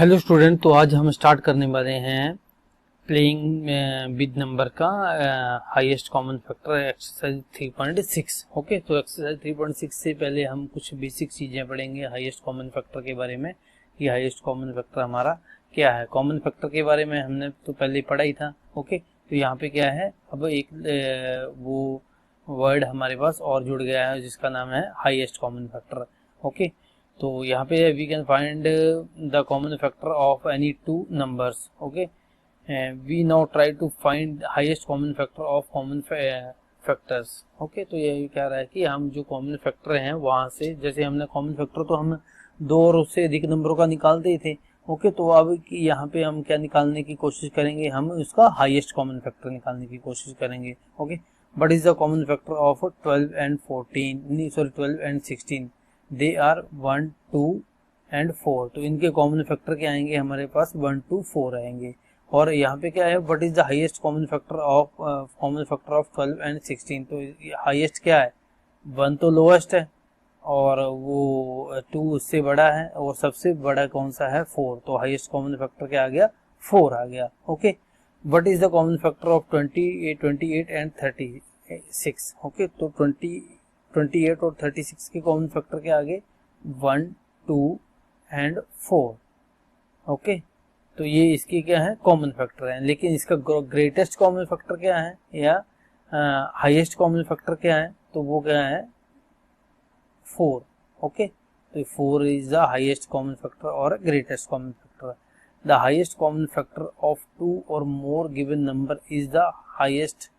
Hello student, तो आज हम स्टार्ट करने वाले हैं प्लेइंग विद नंबर का highest common factor exercise 3.6। Okay, तो एक्सरसाइज 3.6 से पहले हम कुछ बेसिक चीज़ें पढ़ेंगे हाईएस्ट कॉमन फैक्टर के बारे में कि हाईएस्ट कॉमन फैक्टर हमारा क्या है। कॉमन फैक्टर के बारे में हमने तो पहले ही पढ़ा ही था। ओके, तो यहाँ पे क्या है, अब एक वो वर्ड हमारे पास और जुड़ गया है जिसका नाम है हाईएस्ट कॉमन फैक्टर। ओके, तो यहाँ पे we can find the common factor of any two numbers. Okay, we now try to find highest common factor of common factors. Okay, तो ये कह रहा है कि हम जो कॉमन फैक्टर हैं वहां से, जैसे हमने कॉमन फैक्टर तो हम दो और उससे अधिक नंबरों का निकालते ही थे। ओके, तो अब यहाँ पे हम क्या निकालने की कोशिश करेंगे, हम उसका हाईएस्ट कॉमन फैक्टर निकालने की कोशिश करेंगे। Okay, what is the common factor of 12 and 14, sorry 12 and 16, they are 1, 2 and 4। तो इनके कॉमन फैक्टर क्या आएंगे हमारे पास, 1, 2, 4 आएंगे। और यहाँ पे क्या है, what is the highest common factor of 12 and 16। तो हाईएस्ट क्या है, 1 तो लोएस्ट है और वो 2 उससे बड़ा है और सबसे बड़ा कौन सा है, 4। तो हाईएस्ट कॉमन फैक्टर क्या आ गया, 4 आ गया। Okay, what is the common factor of 28 and 36। Okay, तो 28 और 36 के कॉमन फैक्टर के आगे 1, 2 एंड 4। ओके, तो ये इसकी क्या है, कॉमन फैक्टर है। लेकिन इसका ग्रेटेस्ट कॉमन फैक्टर क्या है या हाईएस्ट कॉमन फैक्टर क्या है, तो वो क्या है, 4। ओके, तो 4 is the highest common factor और greatest common factor. The highest common factor of 2 और more given number is the highest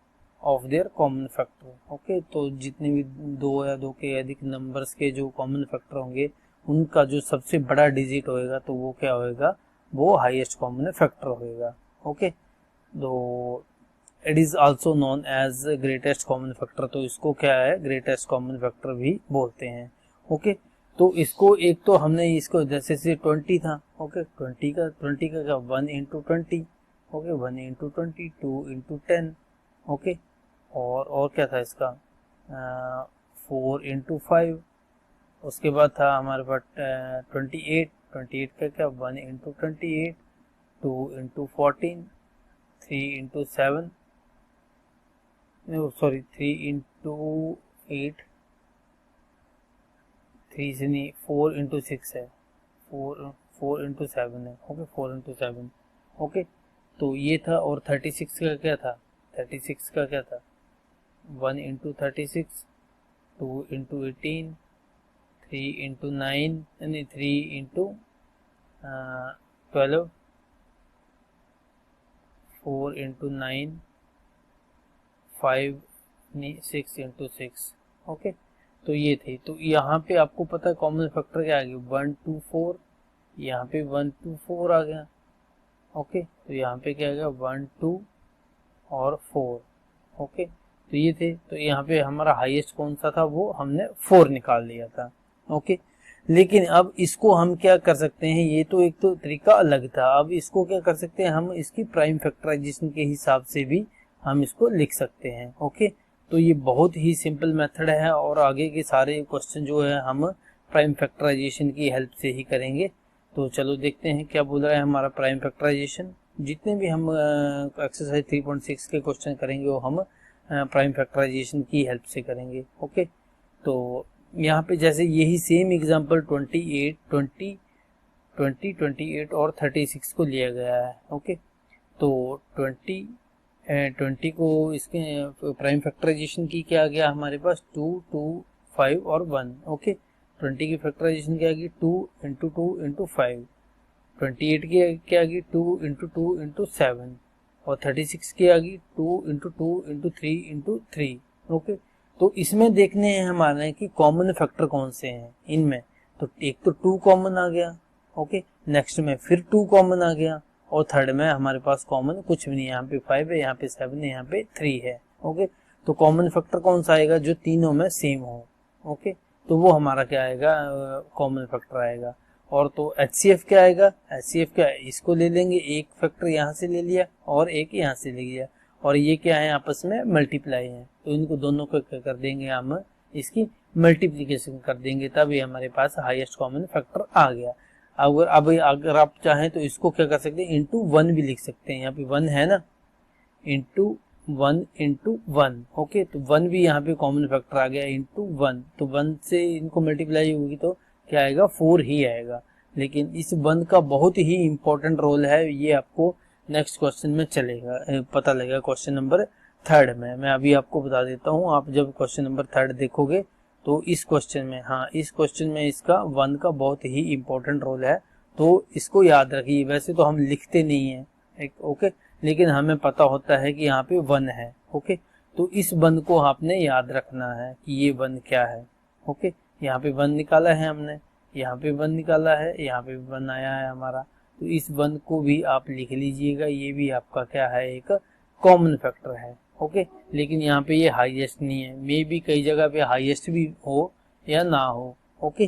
of their common factor. Okay, तो जितने भी 2 या 2 के अधिक नंबर्स के जो कॉमन फैक्टर होंगे उनका जो सबसे बड़ा डिजिट होएगा तो वो क्या होएगा, वो हाईएस्ट कॉमन फैक्टर होएगा। ओके, तो it is also known as greatest common factor. तो इसको क्या है, ग्रेटेस्ट कॉमन फैक्टर भी बोलते हैं। ओके, तो इसको एक तो हमने इसको जैसे से 20 था। ओके, 20 का क्या, 1 into 20। Okay, 1 into 20, 2 into 10। Okay, और क्या था इसका, 4 इंटू 5। उसके बाद था हमारे पास 28 का क्या, 1 into 28, 2 into 14, 3 into 7, sorry 3 into 8, 3 से नहीं, 4 इंटू 6 है, 4 इंटू 7 है। Okay, 4 into 7। ओके, तो ये था। और 36 का क्या था, 36 का क्या था, 1 इंटू 36, 2 इंटू 18, 3 इंटू 9, यानी 3 इंटू 12, 4 इंटू 9, 5 नहीं, 6 इंटू 6। ओके, तो ये थी। तो यहाँ पे आपको पता है कॉमन फैक्टर क्या आ गया, 1, 2, 4। यहाँ पे 1, 2, 4 आ गया। ओके, तो यहाँ पे क्या आ गया, 1, 2 और 4। ओके, तो ये थे। तो यहाँ पे हमारा हाईएस्ट कौन सा था, वो हमने 4 निकाल लिया था। ओके, लेकिन अब इसको हम क्या कर सकते हैं, ये तो एक तो तरीका अलग था। अब इसको क्या कर सकते हैं, हम इसकी प्राइम फैक्टराइजेशन के हिसाब से भी हम इसको लिख सकते हैं। ओके, तो ये बहुत ही सिंपल मेथड है और आगे के सारे क्वेश्चन जो है हम प्राइम फैक्टराइजेशन की हेल्प से ही करेंगे। तो चलो देखते हैं क्या बोल रहा है हमारा प्राइम फैक्टराइजेशन। जितने भी हम एक्सरसाइज 3.6 के क्वेश्चन करेंगे वो हम प्राइम फैक्टराइजेशन की हेल्प से करेंगे। ओके, तो यहाँ पे जैसे यही सेम एग्जांपल 28 और 36 को लिया गया है। ओके, तो 20 को इसके प्राइम फैक्टराइजेशन की क्या आ गया हमारे पास, 2, 2, 5 और 1। ओके, 20 की फैक्टराइजेशन क्या आ गई, 2 इंटू 2 इंटू 5। 28 की क्या आ गई, 2 इंटू 2 इंटू 7। और 36 की आ गई 2 इंटू 2 इंटू 3 इंटू 3। ओके, तो इसमें देखने हैं हमारे कि कॉमन फैक्टर कौन से हैं इनमें। तो एक तो 2 कॉमन आ गया। ओके, नेक्स्ट में फिर 2 कॉमन आ गया और थर्ड में हमारे पास कॉमन कुछ भी नहीं, यहाँ पे 5 है, यहाँ पे 7 है, यहाँ पे 3 है। ओके, तो कॉमन फैक्टर कौन सा आएगा, जो तीनों में सेम हो। ओके, तो वो हमारा क्या आएगा, कॉमन फैक्टर आएगा। और तो HCF क्या आएगा, HCF क्या है, इसको ले लेंगे, एक फैक्टर यहाँ से ले लिया और एक यहाँ से ले लिया और ये क्या है, आपस में मल्टीप्लाई है। तो इनको दोनों को क्या कर देंगे, हम इसकी मल्टीप्लीकेशन कर देंगे, तभी हमारे पास हाईएस्ट कॉमन फैक्टर आ गया। अगर आप चाहें तो इसको क्या कर सकते हैं, इंटू 1 भी लिख सकते हैं। यहाँ पे 1 है ना, इंटू 1 इंटू 1। ओके, तो 1 भी यहाँ पे कॉमन फैक्टर आ गया, इंटू 1। तो 1 से इनको मल्टीप्लाई होगी तो क्या आएगा, 4 ही आएगा। लेकिन इस 1 का बहुत ही इंपॉर्टेंट रोल है, ये आपको नेक्स्ट क्वेश्चन में चलेगा, पता लगेगा क्वेश्चन नंबर 3 में। मैं अभी आपको बता देता हूँ, आप जब क्वेश्चन नंबर 3 देखोगे तो इस क्वेश्चन में, हाँ इस क्वेश्चन में इसका 1 का बहुत ही इंपॉर्टेंट रोल है, तो इसको याद रखिए। वैसे तो हम लिखते नहीं है, ओके, लेकिन हमें पता होता है कि यहाँ पे 1 है। ओके, तो इस 1 को आपने याद रखना है कि ये 1 क्या है। ओके, यहाँ पे 1 निकाला है हमने, यहाँ पे 1 निकाला है, यहाँ पे 1 आया है हमारा, तो इस 1 को भी आप लिख लीजिएगा, ये भी आपका क्या है, एक कॉमन फैक्टर है। ओके, लेकिन यहाँ पे ये हाईएस्ट नहीं है, मे भी कई जगह पे हाईएस्ट भी हो या ना हो। ओके,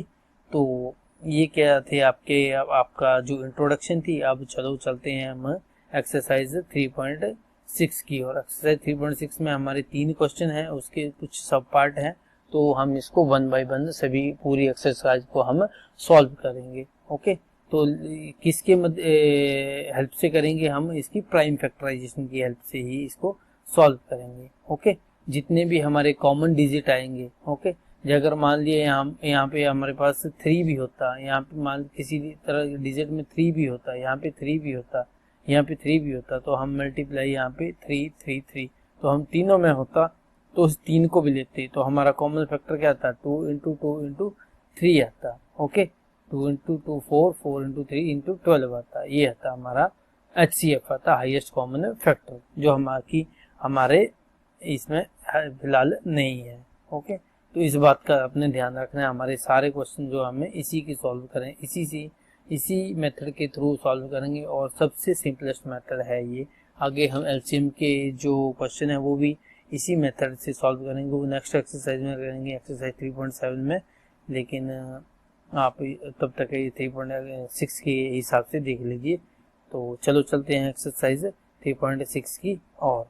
तो ये क्या थे आपका जो इंट्रोडक्शन थी। अब चलो चलते हैं हम एक्सरसाइज 3.6 की और। एक्सरसाइज 3.6 में हमारे 3 क्वेश्चन हैं, उसके कुछ सब पार्ट हैं, तो हम इसको 1 बाय 1 सभी पूरी एक्सरसाइज को हम सॉल्व करेंगे। ओके, तो किसके हेल्प से करेंगे, हम इसकी प्राइम फैक्टराइजेशन की हेल्प से ही इसको सॉल्व करेंगे। ओके, जितने भी हमारे कॉमन डिजिट आएंगे, ओके, अगर मान लिया यहाँ पे हमारे पास 3 भी होता, यहाँ पे मान किसी तरह डिजिट में 3 भी होता, यहाँ पे 3 भी होता, यहाँ पे 3 भी होता, तो हम मल्टीप्लाई यहाँ पे 3 3 3, तो हम तीनों में होता तो उस 3 को भी लेते, तो हमारा कॉमन फैक्टर क्या आता, 2 इंटू 2 इंटू 3 आता। ओके, 2 इंटू 2 4, 4 इंटू 3 इंटू 12 आता। ये आता हमारा HCF आता, हाईएस्ट कॉमन फैक्टर, जो हमारे इसमें फिलहाल नहीं है। ओके, तो इस बात का अपने ध्यान रखना है। हमारे सारे क्वेश्चन जो हमें इसी की सॉल्व करें, इसी मेथड के थ्रू सॉल्व करेंगे, और सबसे सिंपलेस्ट मेथड है ये। आगे हम एलसीएम के जो क्वेश्चन है वो भी इसी मेथड से सॉल्व करेंगे, वो नेक्स्ट एक्सरसाइज में करेंगे, एक्सरसाइज 3.7 में। लेकिन आप तब तक ये 3.6 के हिसाब से देख लीजिए। तो चलो चलते हैं एक्सरसाइज 3.6 की और।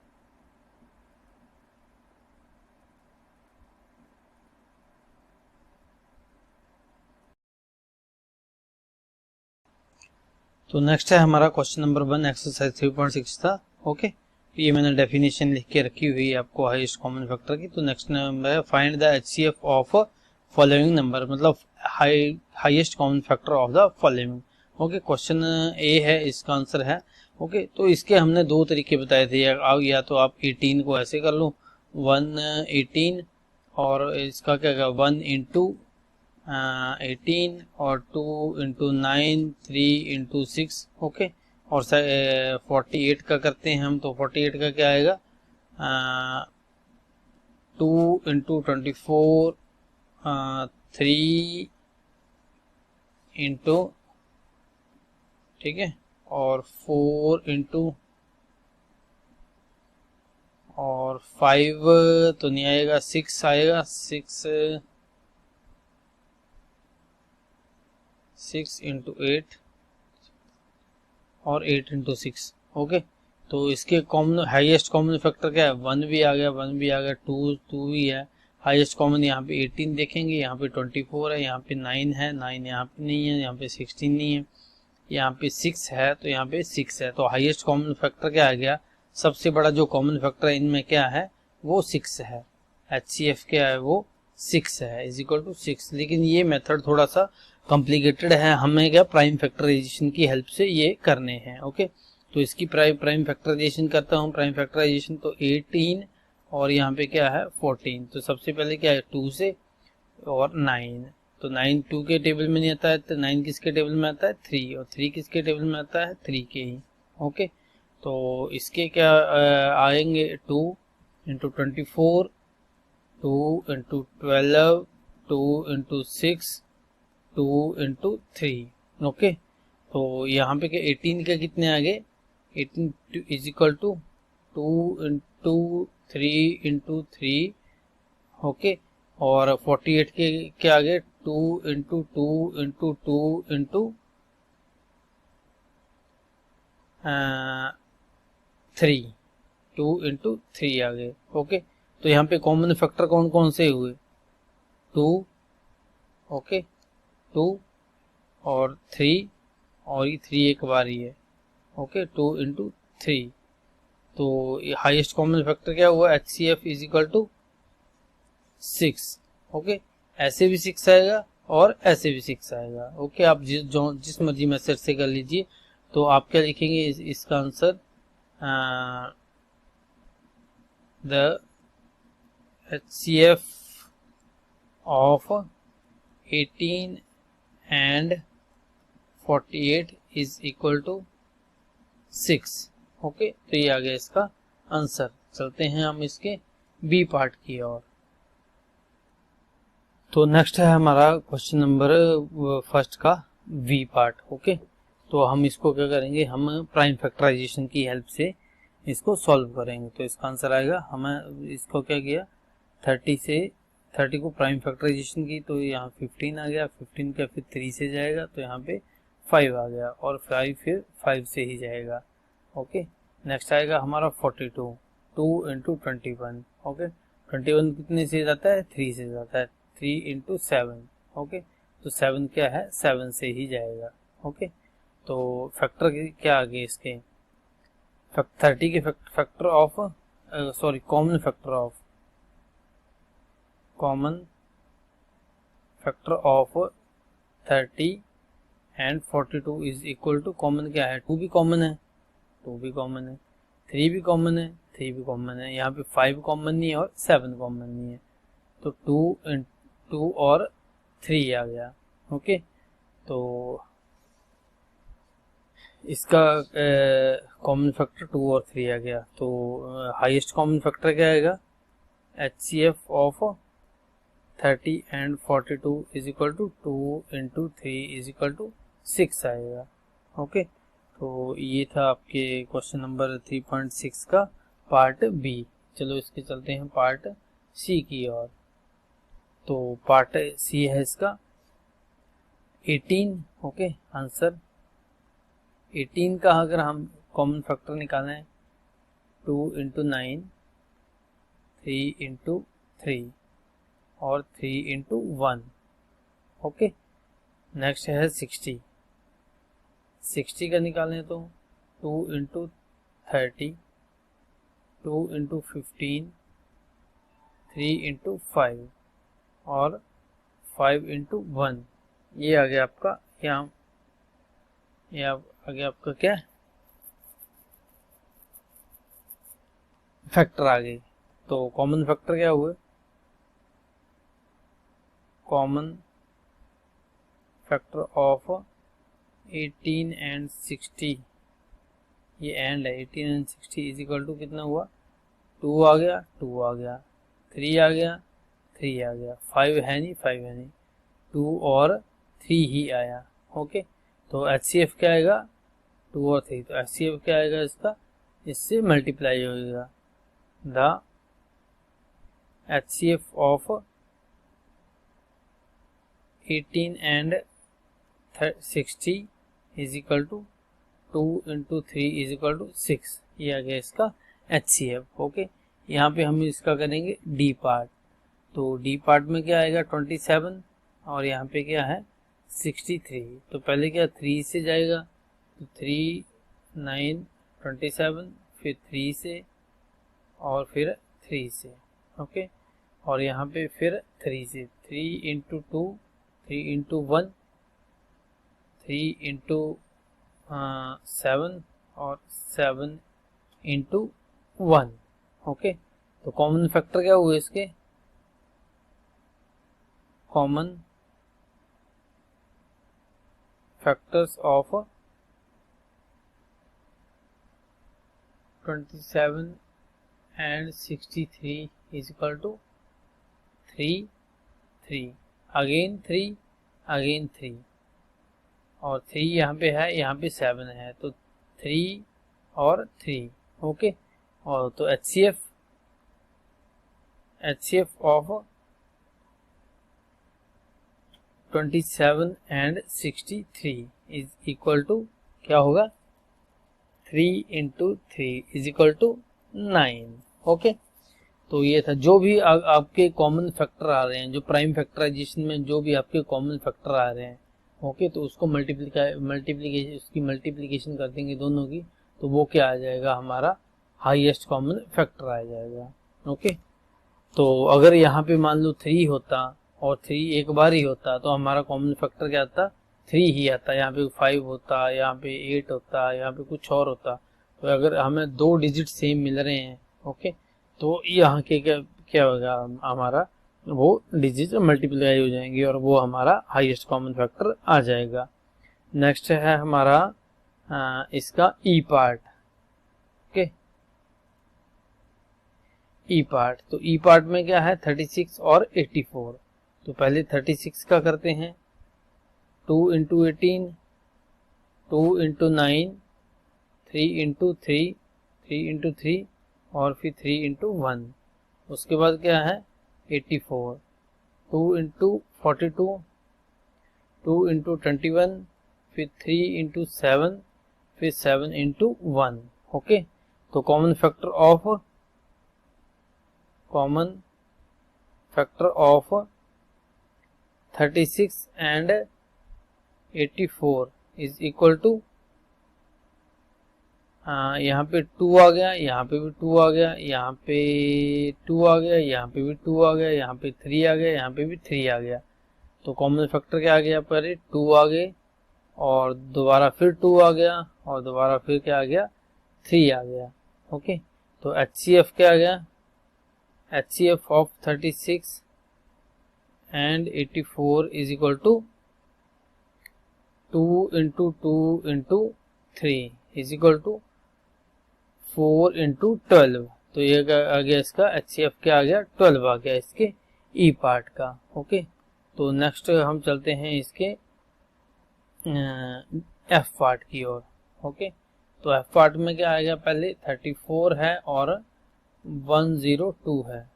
तो नेक्स्ट है हमारा क्वेश्चन नंबर 1, एक्सरसाइज 3.6 था। ओके, ये मैंने डेफिनेशन लिख के रखी हुई है आपको हाईएस्ट कॉमन फैक्टर की। तो नेक्स्ट नंबर है find the HCF of following number, मतलब highest common factor of the following. Okay, question A है, इसका आंसर है। ओके, तो इसके हमने 2 तरीके बताए थे, या तो आप 18 को ऐसे कर लो 118, और इसका क्या क्या 1 इंटू 18 और 2 इंटू 9, 3 इंटू 6। ओके, और 48 का करते हैं हम, तो 48 का क्या आएगा, 2 इंटू 24, 3 इंटू, ठीक है, और 4 इंटू, और 5 तो नहीं आएगा, 6 आएगा, 6 इंटू 8 और 8 इंटू 6। ओके, तो इसके कॉमन हाईएस्ट कॉमन फैक्टर क्या है, 1 भी आ गया, 1 भी आ गया, 2 भी है। हाईएस्ट कॉमन यहाँ पे 18 देखेंगे, यहाँ पे 24 है, यहाँ पे 9 है, 9 यहाँ पे नहीं है, यहाँ पे 16 नहीं है, यहाँ पे 6 है, तो यहाँ पे 6 है। तो हाईएस्ट कॉमन फैक्टर क्या आ गया, सबसे बड़ा जो कॉमन फैक्टर है इनमें क्या है, वो 6 है। HCF क्या है, वो 6 है, इज इक्वल टू 6। लेकिन ये मेथड थोड़ा सा कॉम्प्लिकेटेड है, हमें क्या प्राइम फैक्टराइजेशन की हेल्प से ये करने हैं। ओके, तो इसकी प्राइम फैक्टराइजेशन करता हूँ। प्राइम फैक्टराइजेशन तो 18 और यहाँ पे क्या है 14। तो सबसे पहले क्या है 2 से और 9, तो 9 2 के टेबल में नहीं आता है, तो 9 किसके टेबल में आता है 3, और 3 किसके टेबल में आता है 3 के ही। ओके, तो इसके क्या आएंगे 2 into 24, 2 into 12, 2 into 6, 2 into 3। Okay, तो यहाँ पे क्या 18 के कितने आ गए, 18 is equal to 2 into 3 into 3। Okay, और 48 के क्या आ गए 2 इंटू 2 इंटू 2 इंटू 3, 2 इंटू 3 आ गए। ओके, तो यहाँ पे कॉमन फैक्टर कौन कौन से हुए, 2, ओके, 2 और 3 और ये 3 एक बार ही है, ओके 2 इंटू 3। तो हाईएस्ट कॉमन फैक्टर क्या हुआ, HCF is equal to 6, okay. ऐसे भी 6 आएगा और ऐसे भी 6 आएगा, ओके। आप जिस मर्जी मेथड से कर लीजिए। तो आप क्या लिखेंगे इसका answer, the HCF of 18 and 48 is equal to 6, okay. तो ये आ गया इसका आंसर। चलते हैं हम इसके बी पार्ट की ओर। तो नेक्स्ट है हमारा क्वेश्चन नंबर फर्स्ट का वी पार्ट, ओके। तो हम इसको क्या करेंगे, हम प्राइम फैक्टराइजेशन की हेल्प से इसको सॉल्व करेंगे। तो इसका आंसर आएगा, हमें इसको क्या किया, 30 को प्राइम फैक्टराइजेशन की, तो यहाँ 15 आ गया, 15 का फिर 3 से जाएगा तो यहाँ पे 5 आ गया, और 5 फिर 5 से ही जाएगा, ओके। नेक्स्ट आएगा हमारा 42, 2 इंटू 21, ओके। 21 कितने से जाता है, 3 से जाता है, 3 इंटू 7, ओके। तो 7 क्या है, 7 से ही जाएगा, ओके। तो फैक्टर क्या आ गए इसके, 30 के factor of sorry common factor of 30 and 42 is equal to, common क्या है, 2 भी कॉमन है, 2 भी कॉमन है, 3 भी कॉमन है, 3 भी कॉमन है, यहाँ पे 5 कॉमन नहीं है और 7 कॉमन नहीं है, तो 2 और 3 आ गया, ओके। तो इसका कॉमन फैक्टर 2 और 3 आ गया। तो हाईएस्ट कॉमन फैक्टर क्या आएगा, HCF of 30 and 42 is equal to 2 into 3 is equal to 6 आएगा, ओके। तो ये था आपके क्वेश्चन नंबर 3.6 का पार्ट बी। चलो इसके चलते हैं पार्ट सी की ओर। तो पार्ट सी है इसका 18, ओके। आंसर 18 का अगर हम कॉमन फैक्टर निकालें, 2 इंटू 9, 3 इंटू 3 और 3 इंटू 1, ओके। नेक्स्ट है 60 का निकालें तो 2 इंटू 30, 2 इंटू 15, 3 इंटू 5 और 5 इंटू 1। ये आ गया आपका, यहाँ ये आ गया आपका क्या, फैक्टर आ गई। तो कॉमन फैक्टर क्या हुए, कॉमन फैक्टर ऑफ 18 एंड 60, ये एंड है, 18 एंड 60 इज इक्वल टू कितना हुआ, 2 आ गया, 2 आ गया, 3 आ गया, 3 आ गया, 5 है नहीं, 5 है नहीं, 2 और 3 ही आया, ओके। तो HCF क्या आएगा, 2 और 3, तो HCF क्या आएगा इसका, इससे मल्टीप्लाई होगा, the HCF of 18 and 60 is equal to 2 into 3 is equal to 6। ये आ गया इसका HCF, ओके। यहाँ पे हम इसका करेंगे डी पार्ट। तो डी पार्ट में क्या आएगा, 27 और यहाँ पे क्या है 63। तो पहले क्या 3 से जाएगा, तो 3 9 27, फिर 3 से और फिर 3 से, ओके। और यहाँ पे फिर 3 से, 3 इंटू 2, 3 इंटू 1, 3 इंटू 7 और 7 इंटू 1, ओके। तो कॉमन फैक्टर क्या हुए इसके, common factors of 27 and 63 is equal to 3 3, again 3 again 3 और 3 यहाँ पे है, यहाँ पे 7 है, तो 3 और 3, ओके। और तो HCF of 27 and 63 is equal to क्या होगा, 3 into 3 is equal to 9, okay. तो ये था, जो भी आपके कॉमन फैक्टर आ रहे हैं, जो प्राइम फैक्टराइजेशन में जो भी आपके कॉमन फैक्टर आ रहे हैं, ओके, तो उसको मल्टीप्लीकेशन उसकी मल्टीप्लीकेशन कर देंगे दोनों की, तो वो क्या आ जाएगा, हमारा हाईएस्ट कॉमन फैक्टर आ जाएगा। ओके, तो अगर यहाँ पे मान लो 3 होता और 3 एक बार ही होता तो हमारा कॉमन फैक्टर क्या आता, 3 ही आता। यहाँ पे 5 होता, यहाँ पे 8 होता, यहाँ पे कुछ और होता। तो अगर हमें 2 डिजिट सेम मिल रहे हैं, ओके, तो यहाँ के क्या क्या होगा, हमारा वो डिजिट मल्टीप्लाई हो जाएंगे और वो हमारा हाईएस्ट कॉमन फैक्टर आ जाएगा। नेक्स्ट है हमारा इसका ई पार्ट। ओके, ई पार्ट, तो ई पार्ट में क्या है, 36 और 84। तो पहले 36 का करते हैं, 2 इंटू 18, 2 इंटू 9, 3 इंटू 3, 3 इंटू 3 और फिर 3 इंटू 1। उसके बाद क्या है 84, 2 इंटू 42, 2 इंटू 21, फिर 3 इंटू 7, फिर 7 इंटू 1। ओके, तो common factor of 36 and 84 is equal to, यहाँ पे 2 आ गया, यहाँ पे भी 2 आ गया, यहाँ पे 2 आ गया, यहाँ पे भी 2 आ गया, यहाँ पे 3 आ गया, यहाँ पे भी 3 आ गया। तो कॉमन फैक्टर क्या आ गया, पहले 2 आ गए और दोबारा फिर 2 आ गया और दोबारा फिर क्या आ गया, 3 आ गया। ओके, तो HCF क्या आ गया, HCF of 36 and 84 is equal to 2 into 2 into 3 is equal to 4 into 12। तो ये आ गया इसका HCF क्या आ गया, 12 आ गया इसके ई पार्ट का। ओके, तो नेक्स्ट हम चलते हैं इसके एफ पार्ट की ओर। ओके, तो एफ पार्ट में क्या आएगा, पहले 34 है और 102 है।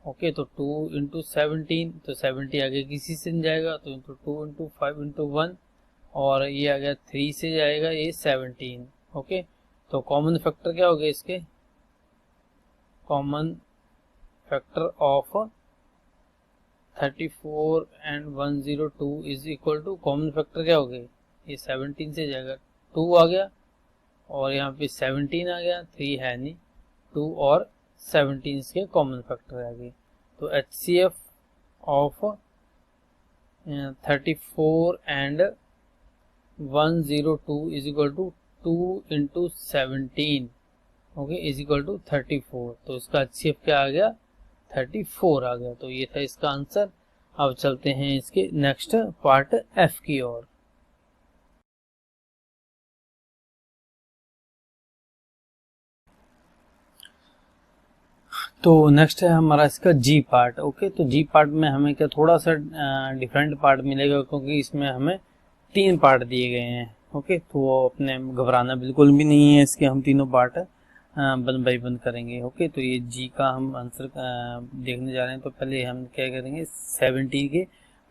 ओके, तो 2 इंटू 17, तो 70 आगे किसी से नहीं जाएगा, तो इंटू 2 इंटू 5 इंटू 1 और ये आ गया 3 से जाएगा ये 17। ओके, तो कॉमन फैक्टर क्या हो गया इसके, common factor of 34 and 102 is equal to, common factor क्या हो गए, ये 17 से जाएगा, 2 आ गया और यहाँ पे 17 आ गया, 3 है नहीं, 2 और 17 के कॉमन फैक्टर आ गए। तो HCF of 34 and 102 is equal to 2 into 17, okay, is equal to 34। तो इसका HCF क्या आ गया, 34 आ गया। तो ये था इसका आंसर। अब चलते हैं इसके नेक्स्ट पार्ट F की ओर। तो नेक्स्ट है हमारा इसका जी पार्ट। ओके, तो जी पार्ट में हमें क्या थोड़ा सा डिफरेंट पार्ट मिलेगा, क्योंकि इसमें हमें 3 पार्ट दिए गए हैं। ओके, तो वो अपने घबराना बिल्कुल भी नहीं है, इसके हम तीनों पार्ट वन बाई वन करेंगे। ओके, तो ये जी का हम आंसर देखने जा रहे हैं। तो पहले हम क्या करेंगे, 70 के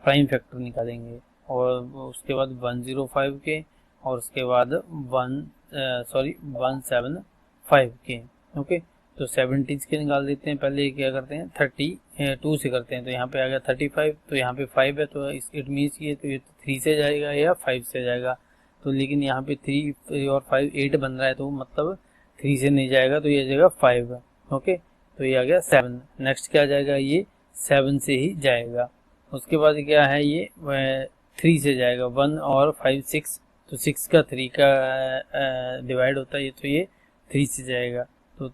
प्राइम फैक्टर निकालेंगे और उसके बाद 105 के और उसके बाद 175 के। ओके, तो 70 के निकाल देते हैं। पहले क्या करते हैं, 32 से करते हैं। तो यहाँ पे आ गया 35, तो यहाँ पे 5 है, तो इट मीन्स ये तो ये 3 से जाएगा या 5 से जाएगा। तो लेकिन यहाँ पे 3 और 5 8 बन रहा है, तो मतलब 3 से नहीं जाएगा, तो ये जाएगा 5। ओके, तो ये आ गया 7। नेक्स्ट क्या जाएगा, ये 7 से ही जाएगा। उसके बाद क्या है, ये 3 से जाएगा, 1 और 5 6, तो 6 का 3 का डिवाइड होता है, तो ये 3 से जाएगा। तो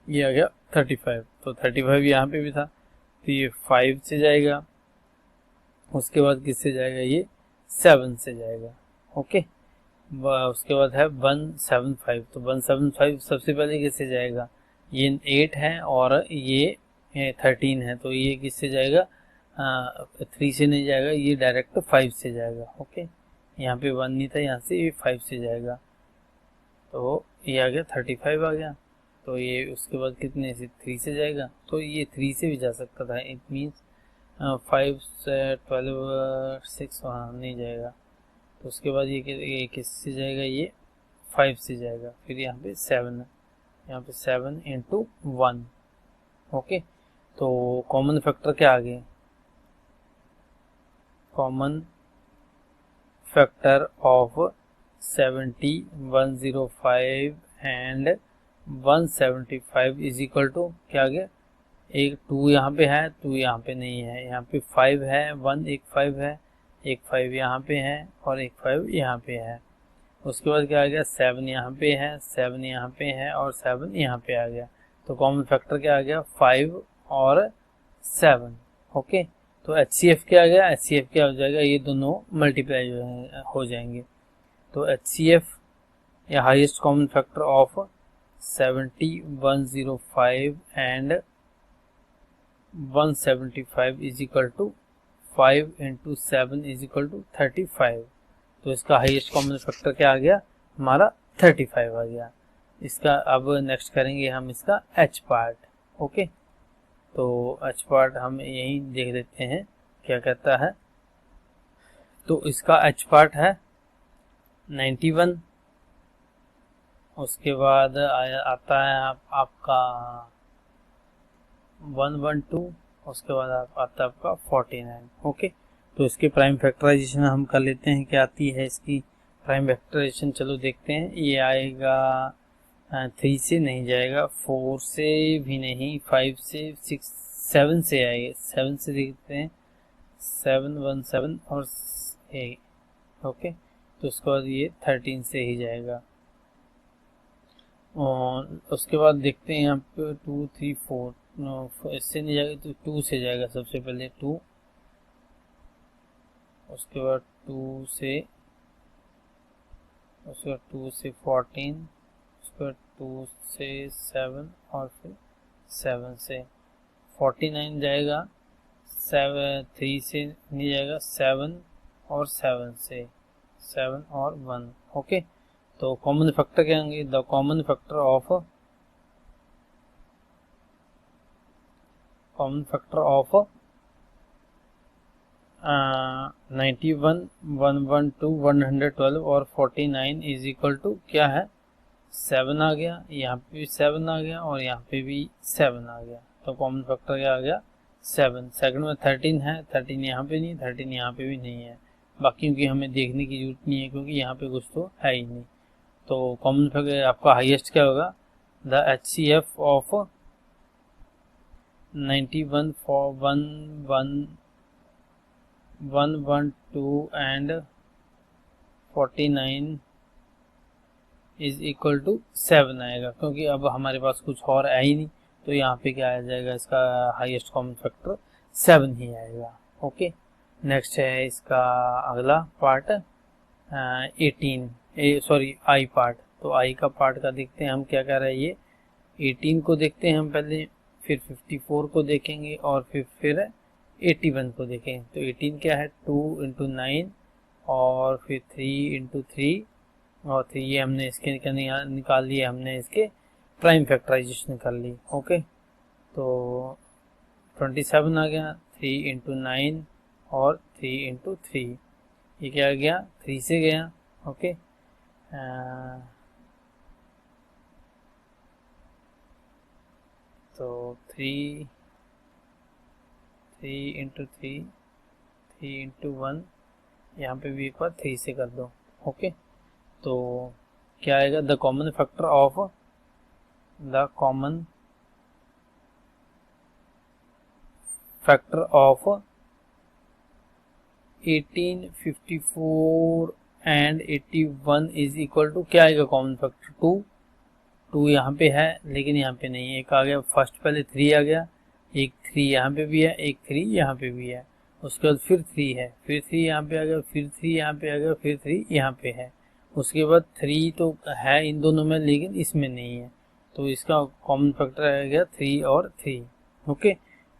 ये आ गया 35, तो 35 यहाँ पे भी था, तो ये 5 से जाएगा। उसके बाद किससे जाएगा, ये 7 से जाएगा। ओके, उसके बाद है 175, तो 175 सबसे पहले किससे जाएगा, ये 8 है और ये 13 है, तो ये किससे जाएगा, 3 से नहीं जाएगा, ये डायरेक्ट 5 से जाएगा। ओके, यहाँ पे 1 नहीं था, यहाँ से ये 5 से जाएगा, तो ये आ गया 35 आ गया। तो ये उसके बाद कितने से 3 से जाएगा, तो ये 3 से भी जा सकता था। इट मीन्स 5 से 12 6 वहाँ नहीं जाएगा। तो उसके बाद ये किससे जाएगा, ये 5 से जाएगा। फिर यहाँ पे 7 है, यहाँ पे 7 इंटू 1। ओके, तो कॉमन फैक्टर क्या आ गए, common factor of 70, 105 and 175 is equal to क्या आ गया, एक 2 यहाँ पे है, 2 यहाँ पे नहीं है, यहाँ पे 5 है, 1 एक 5 है, एक 5 यहाँ पे है और एक 5 यहाँ पे है। उसके बाद क्या आ गया, 7 यहाँ पे है, 7 यहाँ पे है और 7 यहाँ पे आ गया। तो कॉमन फैक्टर क्या आ गया, 5 और 7। ओके, तो HCF क्या आ गया, HCF क्या हो जाएगा, ये दोनों मल्टीप्लाई हो जाएंगे। तो HCF या highest common factor of 70, 105 and 175 is equal to 5 into 7 is equal to 35। तो इसका हाईएस्ट कॉमन फैक्टर क्या आ गया, हमारा 35 आ गया। इसका अब नेक्स्ट करेंगे हम इसका H पार्ट। ओके, तो H पार्ट हम यही देख लेते हैं क्या कहता है। तो इसका H पार्ट है 91, उसके बाद आता है आपका 112, उसके बाद आता है आपका 49। ओके, तो इसके प्राइम फैक्टराइजेशन हम कर लेते हैं, क्या आती है इसकी प्राइम फैक्टराइजेशन, चलो देखते हैं। ये आएगा 3 से नहीं जाएगा, 4 से भी नहीं, 5 से, 6, 7 से आएगा, 7 से देखते हैं, 7, 1, 7 और 8। ओके, तो उसके बाद ये 13 से ही जाएगा। और उसके बाद देखते हैं यहाँ पे 2, 3, 4, इससे नहीं जाएगा तो 2 से जाएगा, सबसे पहले 2, उसके बाद 2 से, उसके बाद 2 से 14, उसके बाद 2 से 7 और फिर 7 से 49 जाएगा, 7, 3 से नहीं जाएगा, 7 और 7 से, 7 और 1। ओके, तो कॉमन फैक्टर क्या होंगे, द कॉमन फैक्टर ऑफ 91, 112, 112 और 49 इज इक्वल टू क्या है, 7 आ गया, यहाँ पे भी 7 आ गया और यहाँ पे भी 7 आ गया। तो कॉमन फैक्टर क्या आ गया, 7। सेकंड में 13 है, 13 यहाँ पे नहीं, 13 यहाँ पे भी नहीं है, बाकी की हमें देखने की जरूरत नहीं है क्योंकि यहाँ पे कुछ तो है ही नहीं। तो कॉमन फैक्टर आपका हाईएस्ट क्या होगा, the HCF of 91 for 112 and 49 is equal to 7 आएगा, क्योंकि अब हमारे पास कुछ और है ही नहीं, तो यहाँ पे क्या आ जाएगा, इसका हाईएस्ट कॉमन फैक्टर 7 ही आएगा। ओके, नेक्स्ट है इसका अगला पार्ट 18, आई पार्ट। तो आई का पार्ट का देखते हैं हम क्या कह रहा है ये। 18 को देखते हैं हम पहले, फिर 54 को देखेंगे और फिर 81 को देखेंगे। तो 18 क्या है, 2 इंटू 9 और फिर 3 इंटू 3 और 3, ये हमने इसके निकाल लिए, हमने इसके प्राइम फैक्टराइजेशन कर ली। ओके, तो 27 आ गया, 3 इंटू 9 और 3 इंटू 3, ये क्या आ गया, 3 से गया। ओके, तो 3 इंटू 3, 3 इंटू 1, यहाँ पे भी एक बार 3 से कर दो। ओके, तो क्या आएगा, the common factor of 18, 54 and 81 is equal to क्या आएगा, कॉमन फैक्टर 2 यहाँ पे है लेकिन यहाँ पे नहीं है, एक आ गया, फर्स्ट पहले 3 आ गया, एक 3 यहाँ पे भी है, एक 3 यहाँ पे भी है, उसके बाद फिर 3 है, फिर 3 यहाँ पे आ गया, फिर 3 यहाँ पे आ गया, फिर 3 यहाँ पे है, उसके बाद 3 तो है इन दोनों में लेकिन इसमें नहीं है, तो इसका कॉमन फैक्टर आ गया 3 और 3। ओके,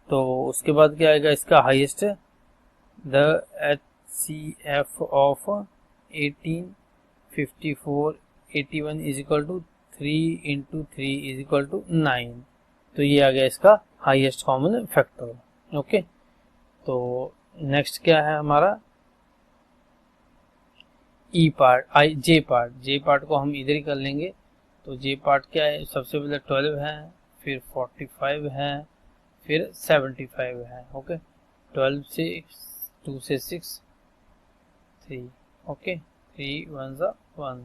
तो उसके बाद क्या आएगा इसका highest, the HCF of 18, 54, 81 is equal to 3 into 3 is equal to 9। तो ये आ गया इसका हाईएस्ट कॉमन फैक्टर। ओके, तो नेक्स्ट क्या है हमारा ई पार्ट, जे पार्ट को हम इधर ही कर लेंगे। तो जे पार्ट क्या है, सबसे पहले 12 है, फिर 45 है, फिर 75 है। ओके, 12 से 2 से 6 3, ओके 3 1 ज़ा 1,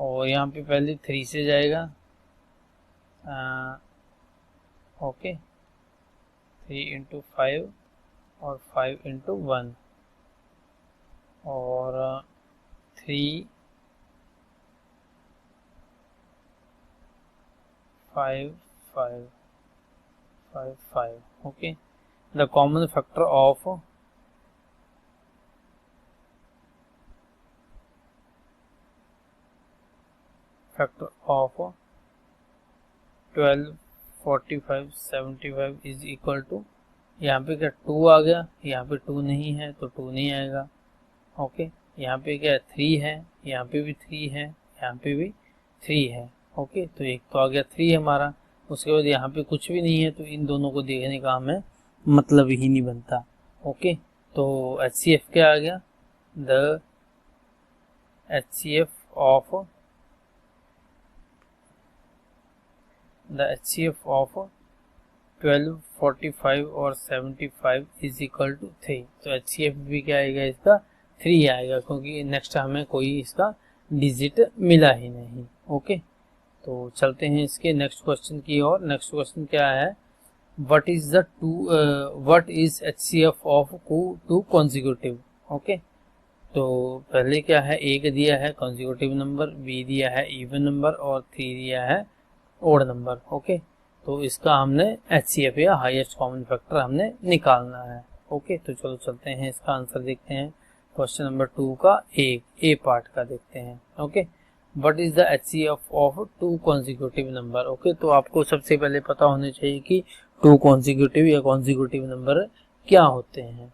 और यहाँ पे पहले 3 से जाएगा, ओके 3 इंटू 5 और 5 इंटू 1, और 3 5 5 5 5, okay. The common factor of factor of 12 45 75 is equal to, यहाँ पे क्या 2 आ गया, यहाँ पे 2 नहीं है तो 2 नहीं आएगा, ओके। यहाँ पे क्या 3 है, यहाँ पे भी 3 है, यहाँ पे भी 3 है, ओके। तो एक तो आ गया 3 हमारा, उसके बाद यहाँ पे कुछ भी नहीं है, तो इन दोनों को देखने का हमें मतलब ही नहीं बनता, ओके। तो HCF क्या आ गया, the HCF of the HCF of 12 45 और 75 इज इक्वल टू 3। तो HCF भी क्या आएगा, इसका 3 आएगा, क्योंकि नेक्स्ट हमें कोई इसका डिजिट मिला ही नहीं, ओके। तो चलते हैं इसके नेक्स्ट क्वेश्चन की ओर। नेक्स्ट क्वेश्चन क्या है, what is HCF of 2 consecutive, okay. तो पहले क्या है, एक दिया है कॉन्जिक्यूटिव नंबर, बी दिया है इवन नंबर, और 3 दिया है ओड नंबर, ओके। तो इसका हमने HCF या हाईएस्ट कॉमन फैक्टर हमने निकालना है, ओके। तो चलो चलते हैं इसका आंसर देखते हैं। क्वेश्चन नंबर 2 का ए पार्ट का देखते हैं, okay. What is the HCF of 2 consecutive number, okay. तो आपको सबसे पहले पता होना चाहिए कि 2 कॉन्जिक्यूटिव या कॉन्जिक्यूटिव नंबर क्या होते हैं।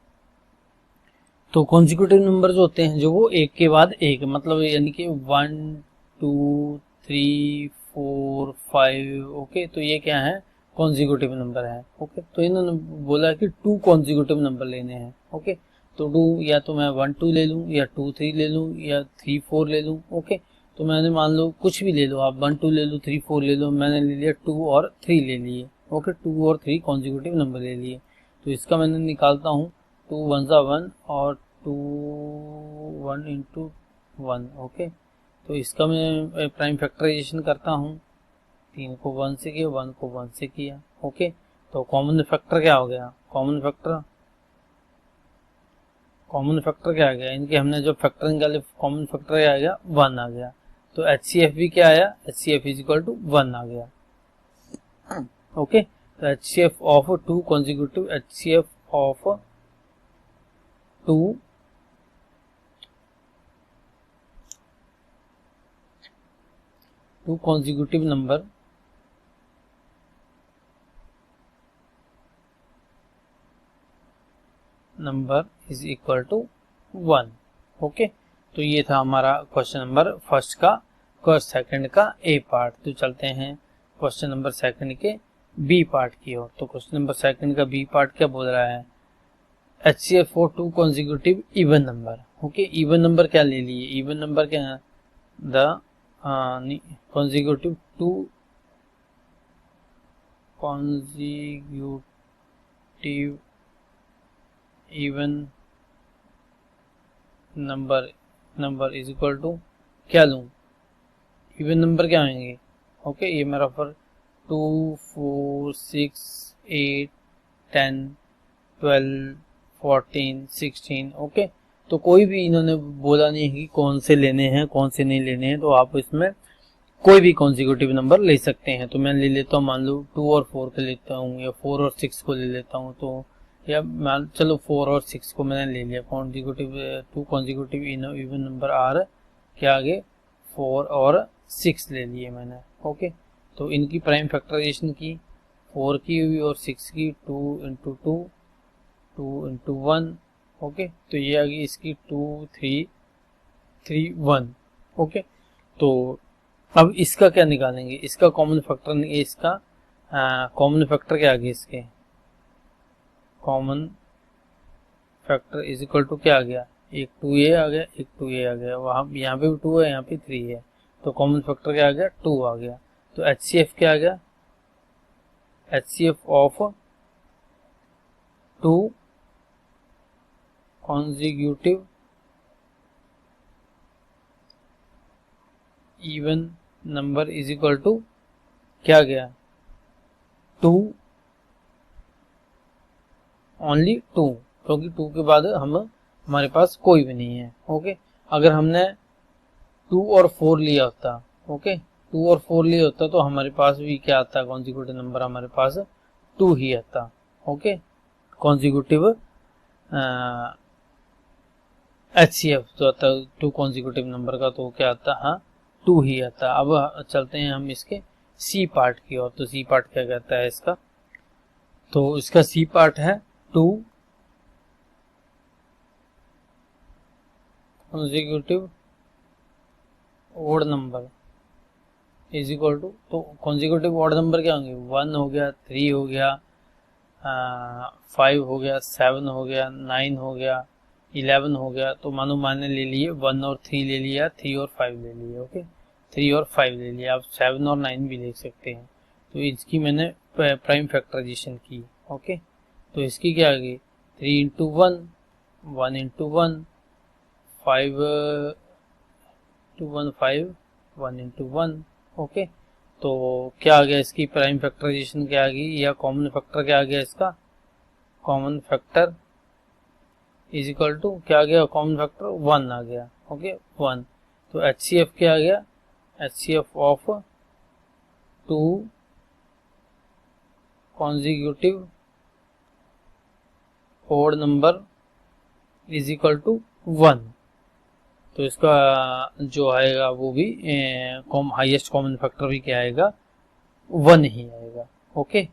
तो कॉन्जिक्यूटिव नंबर जो होते हैं, जो वो एक के बाद एक, मतलब यानी कि 1 2 3 4 5, ओके। तो ये क्या है, कॉन्जिक्यूटिव नंबर है, ओके। तो इन्होंने बोला कि 2 कॉन्जिक्यूटिव नंबर लेने हैं, ओके। तो 2 या तो मैं 1 2 ले लूँ, या 2 3 ले लूँ, या 3 4 ले लूँ, ओके। तो मैंने मान लो कुछ भी ले लो आप, 1 2 ले लो, 3 4 ले लो, मैंने ले लिया 2 और 3 ले लिए, ओके। 2 और 3 कॉन्जिक्यूटिव नंबर ले लिए। तो इसका मैंने निकालता हूँ, 2 1 ज़ा 1 और 2 1 इंटू 1, ओके। तो इसका मैं प्राइम फैक्टराइजेशन करता हूँ, 3 को 1 से किया, 1 को 1 से किया, ओके। तो कॉमन फैक्टर क्या हो गया, कॉमन फैक्टर क्या आ गया, इनके हमने जो फैक्टर निकाले, कॉमन फैक्टर क्या आ गया, 1 आ गया। तो HCF भी क्या आया, HCF इज इक्वल टू 1 आ गया, ओके। तो HCF of 2 consecutive, HCF of 2 consecutive number is equal to 1, okay. तो ये था हमारा क्वेश्चन नंबर फर्स्ट का, क्वेश्चन सेकंड का ए पार्ट। तो चलते हैं क्वेश्चन नंबर सेकंड के बी पार्ट की ओर। तो क्वेश्चन नंबर सेकंड का बी पार्ट क्या बोल रहा है, HCF for 2 consecutive even number, okay. Even number क्या ले लिए, इवन नंबर क्या है, the consecutive 2 consecutive even number is equal to क्या लूँ, इवन नंबर क्या आएंगे, ओके। ये मेरा पर 2 4 6 8 10 12 14 16, ओके। तो कोई भी इन्होंने बोला नहीं है कि कौन से लेने हैं कौन से नहीं लेने हैं, तो आप इसमें कोई भी कॉन्जिक्यूटिव नंबर ले सकते हैं। तो मैं ले लेता हूँ, मान लो 2 और 4 को लेता हूँ, या 4 और 6 को ले लेता हूँ। तो या मान चलो 4 और 6 को मैंने ले लिया, consecutive 2 consecutive even number are क्या आगे 4 और 6 ले लिए मैंने, ओके। तो इनकी प्राइम फैक्टराइजेशन की, 4 की हुई और 6 की, 2 इंटू 2 2 इंटू 1, ओके। तो ये आ गई इसकी 2 3 3 1, ओके। तो अब इसका क्या निकालेंगे, इसका कॉमन फैक्टर, इसका कॉमन फैक्टर क्या आ गया, इसके common factor is equal to क्या आ गया, एक 2a आ गया, एक 2a आ गया, वहाँ यहाँ पे भी 2 है, यहाँ पे 3 है। तो कॉमन फैक्टर क्या आ गया, 2 आ गया। तो HCF क्या आ गया, HCF of 2 consecutive even number is equal to क्या गया, 2, ओनली 2, क्योंकि 2 के बाद हमारे पास कोई भी नहीं है। ओके, अगर हमने 2 और 4 लिया होता, ओके 2 और 4 लिया होता तो हमारे पास भी क्या आता, कॉन्जिक्यूटिव नंबर हमारे पास 2 ही आता। ओके, कॉन्जिक्यूटिव HCF जो आता 2 कॉन्जिक्यूटिव नंबर का, तो क्या आता, हाँ 2 ही आता। अब चलते हैं हम इसके सी पार्ट की ओर। तो सी पार्ट क्या कहता है इसका, तो इसका सी पार्ट है 2 consecutive odd number is equal to, तो कॉन्जिक्यूटिव ऑड नंबर क्या होंगे, 1 हो गया, 3 हो गया, 5 हो गया, 7 हो गया, 9 हो गया, 11 हो गया। तो मानो मैंने ले लिए 1 और 3 ले लिया, 3 और 5 ले लिया। ओके, 3 और 5 ले लिया, आप 7 और 9 भी ले सकते हैं। तो इसकी मैंने प्राइम फैक्टराइजेशन की। ओके, तो इसकी क्या आ गई, 3 into 1, 1 into 1, 5 to 1, 5, 1 into 1। Okay, तो क्या आ गया इसकी प्राइम फैक्टराइजेशन क्या आ गई, या कॉमन फैक्टर क्या आ गया इसका, common factor is equal to क्या आ गया, कॉमन फैक्टर 1 आ गया। ओके 1, तो HCF क्या आ गया, HCF of 2 consecutive odd number is equal to 1। तो इसका जो आएगा वो भी हाईएस्ट कॉमन फैक्टर भी क्या आएगा, 1 ही आएगा। ओके,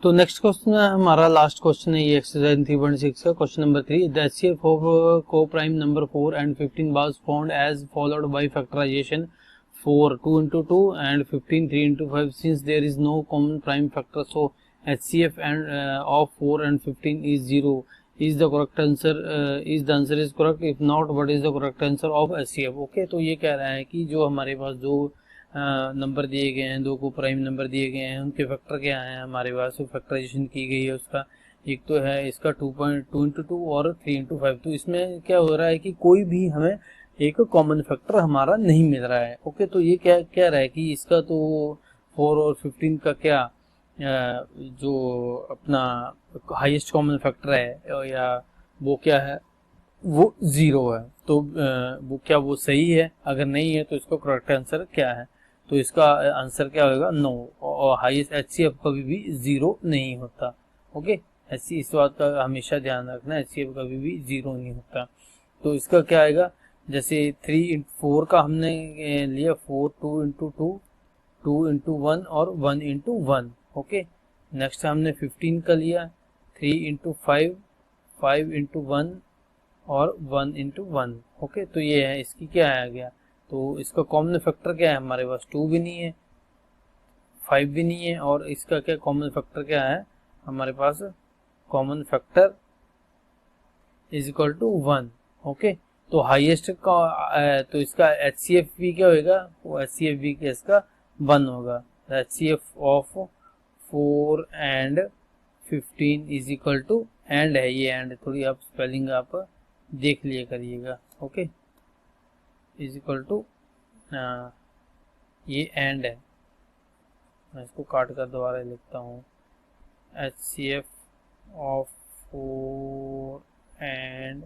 तो नेक्स्ट क्वेश्चन है हमारा, लास्ट क्वेश्चन है ये एक्सरसाइज 3.6 का question number 3। The HCF of को prime number 4 and 15 was found as followed by factorization 4 2 into 2 and 15 3 into 5 since there is no common prime factor, so HCF of 4 and 15 is 0. Is the correct answer, is the answer is correct, if not what is the correct answer of HCF? Okay, तो ये कह रहा है कि जो हमारे पास जो number दिए गए हैं, 2 को प्राइम नंबर दिए गए हैं, उनके फैक्टर क्या है हमारे पास, फैक्टराइजेशन की गई है उसका। एक तो है इसका 2.2 इंटू 2 और 3 इंटू 5। तो इसमें क्या हो रहा है कि कोई भी हमें एक कॉमन फैक्टर हमारा नहीं मिल रहा है। ओके, तो ये क्या कह रहा है कि इसका तो 4 और 15 का क्या जो अपना हाईएस्ट कॉमन फैक्टर है या वो क्या है, वो 0 है। तो वो क्या वो सही है, अगर नहीं है तो इसका करेक्ट आंसर क्या है, तो इसका आंसर क्या होगा, नो। और हाईएस्ट HCF कभी भी 0 नहीं होता। ओके, इस बात का हमेशा ध्यान रखना, HCF कभी भी 0 नहीं होता। तो इसका क्या आएगा, जैसे 3 इंटू 4 का हमने लिया 4 2 इंटू 2 2 इंटू 1 और 1 इंटू 1। ओके, नेक्स्ट हमने 15 का लिया 3 इंटू 5 5 इंटू 1 और 1 इंटू 1। ओके, तो ये है इसकी क्या आ गया, तो इसका कॉमन फैक्टर क्या है हमारे पास, 2 भी नहीं है, 5 भी नहीं है, और इसका क्या कॉमन फैक्टर क्या है हमारे पास, common factor is equal to 1। Okay, तो हाईएस्ट का तो इसका HCF भी क्या होगा, वो HCF भी क्या इसका 1 होगा। HCF of 4 and 15 is equal to, and है ये, एंड थोड़ी आप स्पेलिंग आप देख लिया करिएगा। ओके, इज इक्वल टू ये एंड है, मैं इसको काट कर दोबारा लिखता हूँ, HCF of 4 and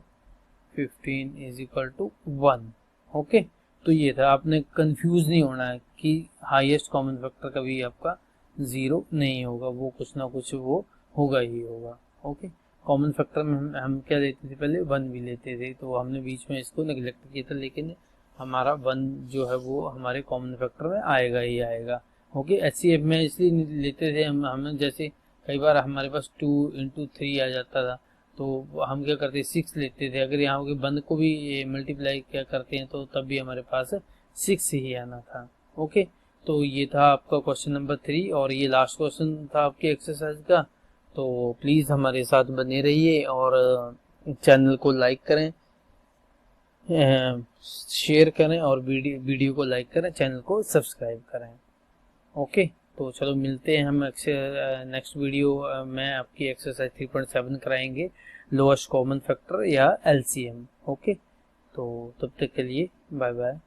15 is equal to 1। Okay, तो ये था, आपने कंफ्यूज नहीं होना है कि हाईएस्ट कॉमन फैक्टर कभी आपका 0 नहीं होगा, वो कुछ ना कुछ वो होगा ही होगा। ओके, कॉमन फैक्टर में हम क्या लेते थे, पहले 1 भी लेते थे, तो हमने बीच में इसको नेग्लेक्ट किया था, लेकिन हमारा 1 जो है वो हमारे कॉमन फैक्टर में आएगा ही आएगा। ओके, HCF में इसलिए लेते थे हम जैसे कई बार हमारे पास 2 इंटू 3 आ जाता था, तो हम क्या करते 6 लेते थे। अगर यहाँ के बंद को भी मल्टीप्लाई क्या करते हैं तो तब भी हमारे पास 6 ही आना था। ओके, तो ये था आपका क्वेश्चन नंबर 3 और ये लास्ट क्वेश्चन था आपके एक्सरसाइज का। तो प्लीज़ हमारे साथ बने रहिए और चैनल को लाइक करें, शेयर करें और वीडियो को लाइक करें, चैनल को सब्सक्राइब करें। ओके। तो चलो मिलते हैं हम नेक्स्ट वीडियो में। आपकी एक्सरसाइज 3.7 कराएंगे, लोएस्ट कॉमन फैक्टर या एलसीएम। ओके, तो तब तक के लिए बाय बाय।